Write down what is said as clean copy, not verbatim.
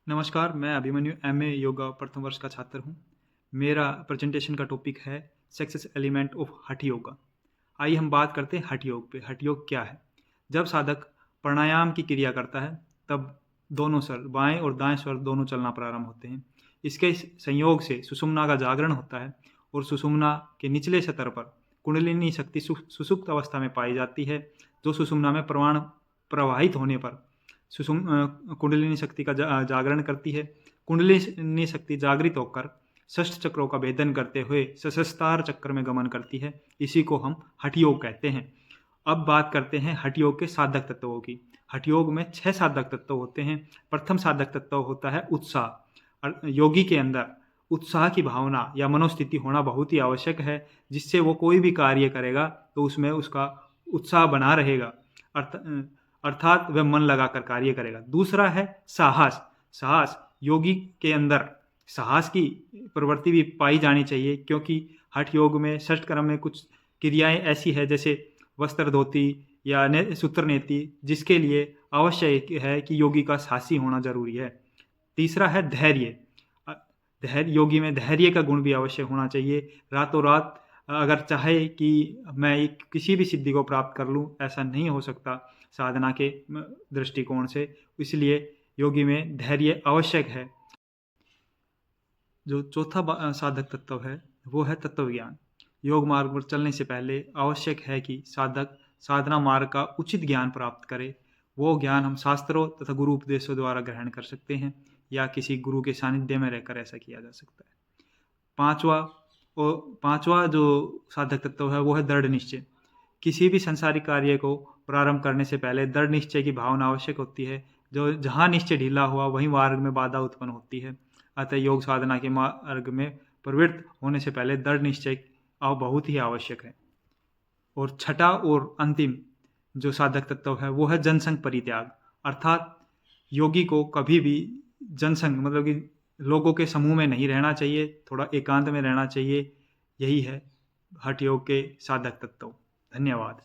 नमस्कार, मैं अभिमन्यु एमए योगा प्रथम वर्ष का छात्र हूँ। मेरा प्रेजेंटेशन का टॉपिक है सक्सेस एलिमेंट ऑफ हठ योगा। आइए हम बात करते हैं हठ योग पे। हठ योग क्या है? जब साधक प्राणायाम की क्रिया करता है, तब दोनों स्वर, बाएं और दाएं स्वर दोनों चलना प्रारंभ होते हैं। इसके संयोग से सुषुम्ना का जागरण होता है और सुषुम्ना के निचले स्तर पर कुंडलिनी शक्ति सुषुप्त अवस्था में पाई जाती है, जो सुषुम्ना में प्राण प्रवाहित होने पर कुंडलिनी शक्ति का जागरण करती है। कुंडलिनी शक्ति जागृत होकर षष्ठ चक्रों का भेदन करते हुए सहस्त्रार चक्र में गमन करती है। इसी को हम हठ योग कहते हैं। अब बात करते हैं हठ योग के साधक तत्वों की। हठ योग में 6 साधक तत्व होते हैं। प्रथम साधक तत्व होता है उत्साह। योगी के अंदर उत्साह की भावना या मनोस्थिति होना बहुत ही आवश्यक है, जिससे वो कोई भी कार्य करेगा तो उसमें उसका उत्साह बना रहेगा, अर्थात वह मन लगाकर कार्य करेगा। दूसरा है साहस। साहस, योगी के अंदर साहस की प्रवृत्ति भी पाई जानी चाहिए, क्योंकि हठ योग में षष्ठ क्रम में कुछ क्रियाएं ऐसी है, जैसे वस्त्र धोती या सूत्र नेति, जिसके लिए आवश्यक है कि योगी का साहसी होना जरूरी है। तीसरा है धैर्य। धैर्य, योगी में धैर्य का गुण भी अवश्य होना चाहिए। रातों रात अगर चाहे कि मैं किसी भी सिद्धि को प्राप्त कर लूँ, ऐसा नहीं हो सकता साधना के दृष्टिकोण से। इसलिए योगी में धैर्य आवश्यक है। जो चौथा साधक तत्व है वो है तत्व ज्ञान। योग मार्ग पर चलने से पहले आवश्यक है कि साधक साधना मार्ग का उचित ज्ञान प्राप्त करे। वो ज्ञान हम शास्त्रों तथा गुरु उपदेशों द्वारा ग्रहण कर सकते हैं, या किसी गुरु के सानिध्य में रहकर ऐसा किया जा सकता है। पांचवा जो साधक तत्व है वो है दृढ़ निश्चय। किसी भी संसारिक कार्य को प्रारंभ करने से पहले दृढ़ निश्चय की भावना आवश्यक होती है। जो जहाँ निश्चय ढीला हुआ वहीं मार्ग में बाधा उत्पन्न होती है। अतः योग साधना के मार्ग में प्रवृत्त होने से पहले दृढ़ निश्चय बहुत ही आवश्यक है। और छठा और अंतिम जो साधक तत्व है वो है जनसंग परित्याग। अर्थात योगी को कभी भी जनसंग, मतलब कि लोगों के समूह में नहीं रहना चाहिए, थोड़ा एकांत में रहना चाहिए। यही है हठ योग के साधक तत्व। धन्यवाद।